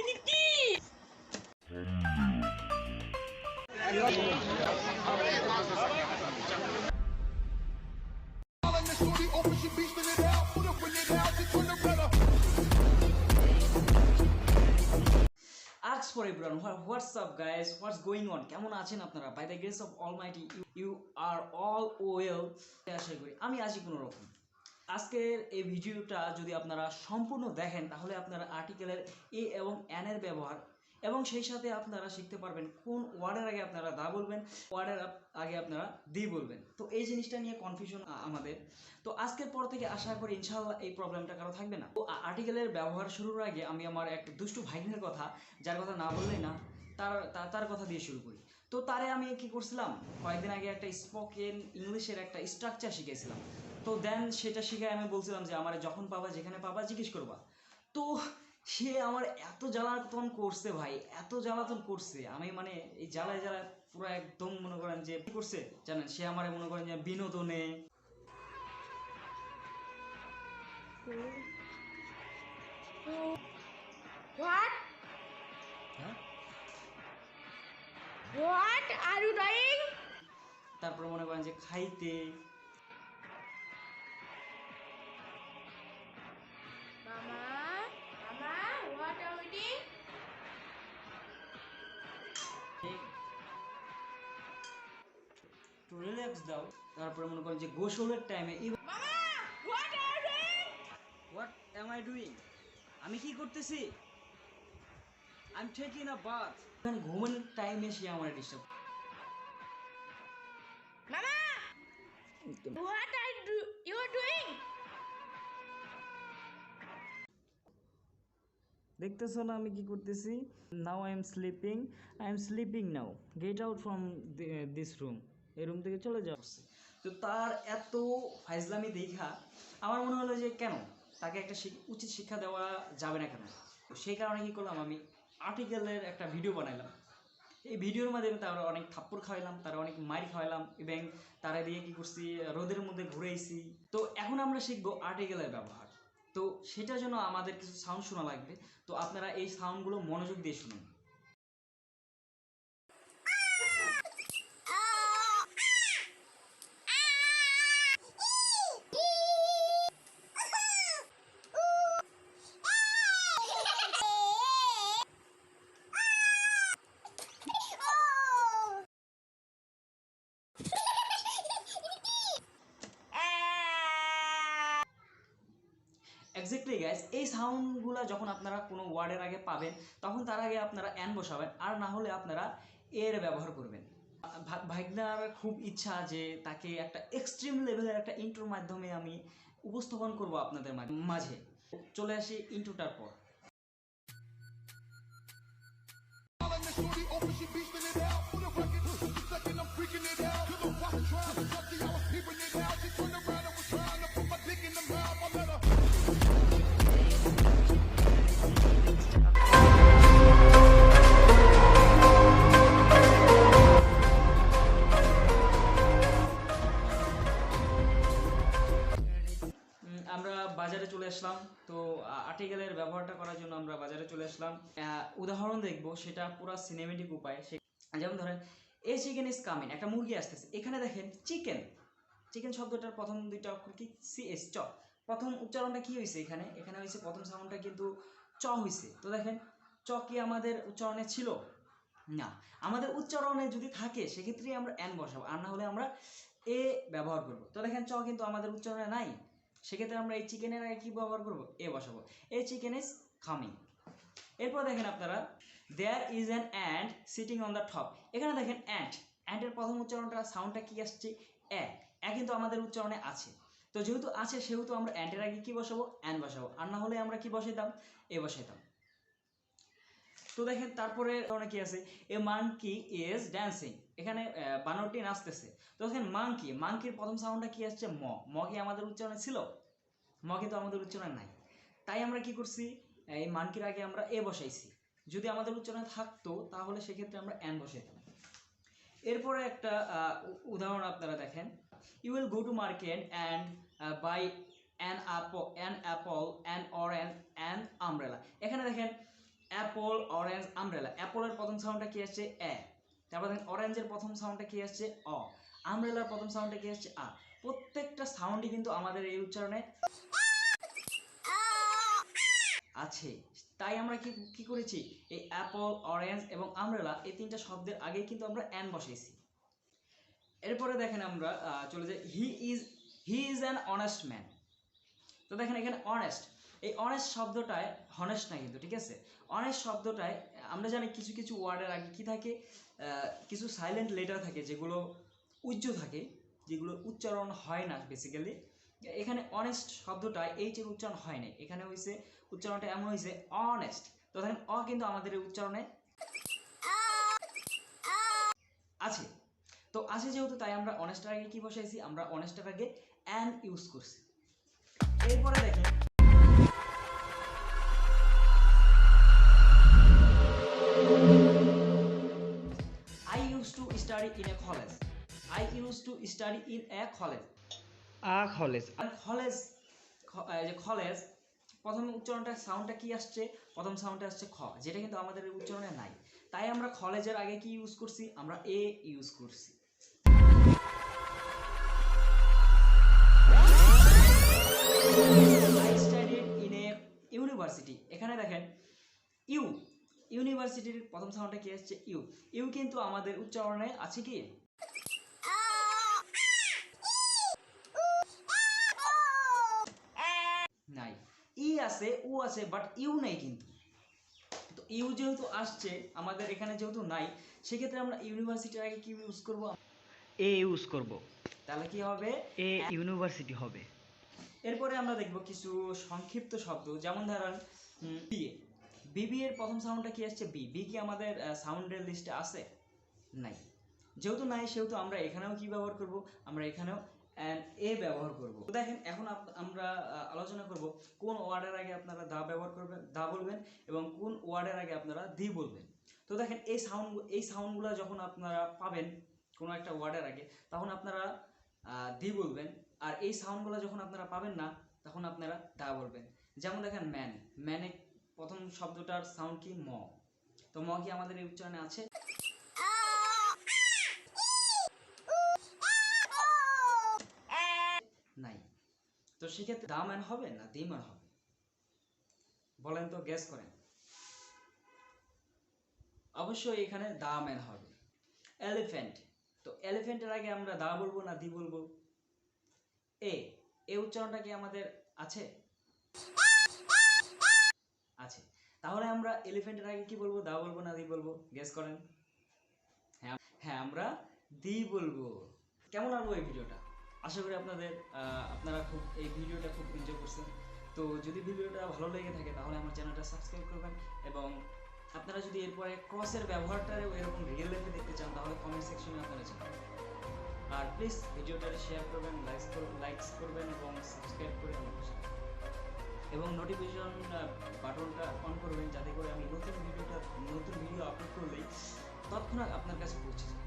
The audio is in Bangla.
ini ki Ask for everyone. What's up guys? What's going on? কেমন আছেন আপনারা? By the grace of Almighty, you are all well. আশা করি আমি আছি কোনো রকম। আজকের এই ভিডিওটা যদি আপনারা সম্পূর্ণ দেখেন তাহলে আপনারা আর্টিকেলের এ এবং এন এর ব্যবহার এবং সেই সাথে আপনারা শিখতে পারবেন কোন ওয়ার্ডের আগে আপনারা দা বলবেন, ওয়ার্ডের আগে আপনারা দি বলবেন। তো এই জিনিসটা নিয়ে কনফিউশন আমাদের। তো আজকের পর থেকে আশা করি ইনশাআল্লাহ এই প্রবলেমটা কারো থাকবে না। তো আর্টিকেলের ব্যবহার শুরুর আগে আমি আমার এক দুষ্টু ভাইনের কথা, যার কথা না বললেই না, তার কথা দিয়ে শুরু করি। তো তারে আমি কি করছিলাম, কয়েকদিন আগে একটা স্পোকেন ইংলিশের একটা স্ট্রাকচার শিখেছিলাম। তো দেন সেটা শিখে আমি বলছিলাম যে আমার যখন পাবা যেখানে পাবা জিজ্ঞেস করবা। তো সে আমার এত জ্বালাতন করছে ভাই, এত জ্বালাতন করছে, আমি মানে এই জ্বালায় জ্বালায় পুরো একদম মনে করেন যে কি করছে জানেন, সে আমার মনে করেন যে বিনোদনে What? হ্যাঁ What are you doing? তারপর মনে করেন যে খাইতে, Mama, what are you doing? একটু রিল্যাক্স দাও। তারপরে মনে করেন যে গোসলের টাইমে Mama, what are you doing? What am I doing, আমি কি করতেছি, I am taking a bath. ঘুমানোর টাইমে সে আমার disturb. Mama, what are you doing? দেখতেছো না আমি কি করতেছি? Now I am sleeping now, get out from this room, এই রুম থেকে চলে যাও। তো তার এত ফাইজলামি দেখা আমার মনে হলো যে কেন তাকে একটা উচিত শিক্ষা দেওয়া যাবে না কেন। তো সেই কারণে কি করলাম, আমি আর্টিকেলের একটা ভিডিও বানাইলাম। এই ভিডিওর মাধ্যমে তারা অনেক থাপ্পড় খাওয়াইলাম, তারা অনেক মাইর খাওয়াইলাম এবং তারা দিয়ে কি করছি রোদের মধ্যে ঘুরেইছি। তো এখন আমরা শিখবো আর্টিকেলের ব্যবহার। তো সেটার জন্য আমাদের কিছু সাউন্ড শোনা লাগবে। তো আপনারা এই সাউন্ডগুলো মনোযোগ দিয়ে শুনুন। এক্স্যাক্টলি গাইস, এই সাউন্ডগুলো যখন আপনারা কোনো ওয়ার্ডের আগে পাবেন তখন তার আগে আপনারা অ্যান বসাবেন, আর না হলে আপনারা এর ব্যবহার করবেন। ভাইগনার খুব ইচ্ছা যে তাকে একটা এক্সট্রিম লেভেলের একটা ইন্ট্রোর মাধ্যমে আমি উপস্থাপন করব আপনাদের মাঝে। চলে আসি ইন্ট্রোটার পর। আমরা বাজারে চলে আসলাম। তো আর্টিকেলের ব্যবহারটা করার জন্য আমরা বাজারে চলে আসলাম। উদাহরণ দেখব, সেটা পুরো সিনেমেটিক উপায়। যেমন ধরেন এ চিকেন ইজ কামিং, একটা মুরগি আসতেছে। এখানে দেখেন চিকেন শব্দটার প্রথম দুইটা অক্ষর কি সিএস, চ। প্রথম উচ্চারণটা কি হয়েছে এখানে হয়েছে প্রথম সাউন্ডটা কিন্তু চ হয়েছে। তো দেখেন চ কি আমাদের উচ্চারণে ছিল না, আমাদের উচ্চারণে যদি থাকে সেক্ষেত্রে আমরা এন বসাবো, আর না হলে আমরা এ ব্যবহার করব। তো দেখেন চ কিন্তু আমাদের উচ্চারণে নাই, সেক্ষেত্রে আমরা এই চিকেনের আগে কি ব্যবহার করব, এ বসাবো। A chicken is coming. এরপর দেখেন আপনারা there is an ant sitting on the top. এখানে দেখেন অ্যান্ডের প্রথম উচ্চারণটা সাউন্ডটা কি আসছে, এ কিন্তু আমাদের উচ্চারণে আছে। তো যেহেতু আছে সেহেতু আমরা অ্যান্ডের আগে কি বসাবো, অ্যান বসাবো, আর না হলে আমরা কি বসাইতাম, এ বসাইতাম। তো দেখেন তারপরে কি আছে, এ মাঙ্কি ইজ ড্যান্সিং, এখানে বানরটি নাচতেছে। তো দেখেন মাঙ্কির প্রথম সাউন্ডটা কি আসছে, ম কি আমাদের উচ্চারণে ছিল, ম কিন্তু আমাদের উচ্চারণে নাই। তাই আমরা কি করছি, এই মাঙ্কির আগে আমরা এ বসাইছি। যদি আমাদের উচ্চারণে থাকতো তাহলে সেক্ষেত্রে আমরা অ্যান বসাইতাম। এরপরে একটা উদাহরণ আপনারা দেখেন, you will go to market and buy an apple, an orange, and umbrella. এখানে দেখেন অ্যাপল, অরেঞ্জ, আমব্রেলা। অ্যাপলের প্রথম সাউন্ডটা কি আসছে? এ। তারপর দেখেন অরেঞ্জের প্রথম সাউন্ডটা কি আসছে? অ। আমব্রেলার প্রথম সাউন্ডটা কি আসছে? আ। প্রত্যেকটা সাউন্ডই কিন্তু আমাদের এই উচ্চারণে আছে। তাই আমরা কি করেছি? এই অ্যাপল, অরেঞ্জ এবং আমব্রেলা এই তিনটা শব্দের আগেই কিন্তু আমরা অ্যান বসাইছি। এরপরে দেখেন আমরা চলে যাই, he is an honest man. তো দেখেন এখানে অনেস্ট, এই অনেস্ট শব্দটায় হনেস্ট না কিন্তু, ঠিক আছে? অনেস্ট শব্দটায় আমরা জানি কিছু কিছু ওয়ার্ডের আগে কি থাকে, কিছু সাইলেন্ট লেটার থাকে যেগুলো উজ্জ থাকে, যেগুলো উচ্চারণ হয় না বেসিক্যালি। এখানে অনেস্ট শব্দটায় এইচ এর উচ্চারণ হয় না, এখানে হয়েছে উচ্চারণটা এমন হয়েছে অনেস্ট। তো দেখেন অ কিন্তু আমাদের এই উচ্চারণে আছে। তো আছে যেহেতু, তাই আমরা অনেস্টের আগে কি বসাইছি? আমরা অনেস্টের আগে অ্যান ইউজ করছি। এরপরে দেখেন I used to study in a college. I used to study in a college. College. College প্রথম উচ্চারণটা সাউন্ডটা কি আসছে? প্রথম সাউন্ডটা আসছে খ, যেটা কিন্তু আমাদের উচ্চারণে নাই। তাই আমরা কলেজের আগে কি ইউজ করছি? আমরা এ ইউজ করছি। I studied in a university. এখানে দেখেন ইউ, ইউনিভার্সিটির প্রথম সাউন্ডটা কি আসছে? ইউ। ইউ কিন্তু আমাদের উচ্চারণে আছে কি? নাই। ই আছে, উ আছে, বাট ইউ নাই কিন্তু। তো ইউ যেহেতু আসছে আমাদের এখানে, যেহেতু নাই, সেক্ষেত্রে আমরা ইউনিভার্সিটির আগে কি ইউজ করব? এ ইউজ করব। তাহলে কি হবে? এ ইউনিভার্সিটি হবে। এরপরে আমরা দেখব কিছু সংক্ষিপ্ত শব্দ, যেমন ধরেন বিএ। বিবি এর প্রথম সাউন্ডটা কি আসছে? বি। বি কি আমাদের সাউন্ডের লিস্টে আছে? নাই। যেহেতু নাই, সেহেতু আমরা এখানেও কি ব্যবহার করব? আমরা এখানেও এ ব্যবহার করব। তো দেখেন এখন আমরা আলোচনা করব কোন ওয়ার্ডের আগে আপনারা দা ব্যবহার করবেন, দা বলবেন, এবং কোন ওয়ার্ডের আগে আপনারা দি বলবেন। তো দেখেন এই সাউন্ডগুলো যখন আপনারা পাবেন কোনো একটা ওয়ার্ডের আগে, তখন আপনারা দি বলবেন। আর এই সাউন্ডগুলো যখন আপনারা পাবেন না, তখন আপনারা দা বলবেন। যেমন দেখেন ম্যান, ম্যানে প্রথম শব্দটার সাউন্ড কি? ম। তো ম কি আমাদের এই উচ্চারণে আছে? নাই। তো সেক্ষেত্রে দা ম্যান হবে না দি ম্যান হবে? বলেন তো, গেস করেন। অবশ্যই এখানে দা ম্যান হবে। এলিফ্যান্ট, তো এলিফ্যান্টের আগে আমরা দা বলবো না দি বলবো? এ, এই উচ্চারণটা কি আমাদের আছে? আছে। তাহলে আমরা এলিফ্যান্টের আগে কি বলবো? দা বলবো না দি বলবো? গেস করেন। হ্যাঁ, আমরা দি বলবো। কেমন লাগলো এই ভিডিওটা? আশা করি আপনারা এই ভিডিওটা খুব এনজয় করছেন। তো যদি ভিডিওটা ভালো লেগে থাকে তাহলে আমার চ্যানেলটা সাবস্ক্রাইব করবেন, এবং আপনারা যদি এরপরে ক্রসের ব্যবহারটাও এরকম রিয়েল লাইফে দেখতে চান তাহলে কমেন্ট সেকশনে আপনারা জানাবেন। আর প্লিজ ভিডিওটা শেয়ার করবেন, লাইকস করবেন এবং সাবস্ক্রাইব করে আমার পাশে থাকবেন, এবং নোটিফিকেশন বাটনটা অন করবেন, যাতে করে আমি নতুন ভিডিও আপলোড করলেই তৎক্ষণাৎ আপনার কাছে পৌঁছে যায়।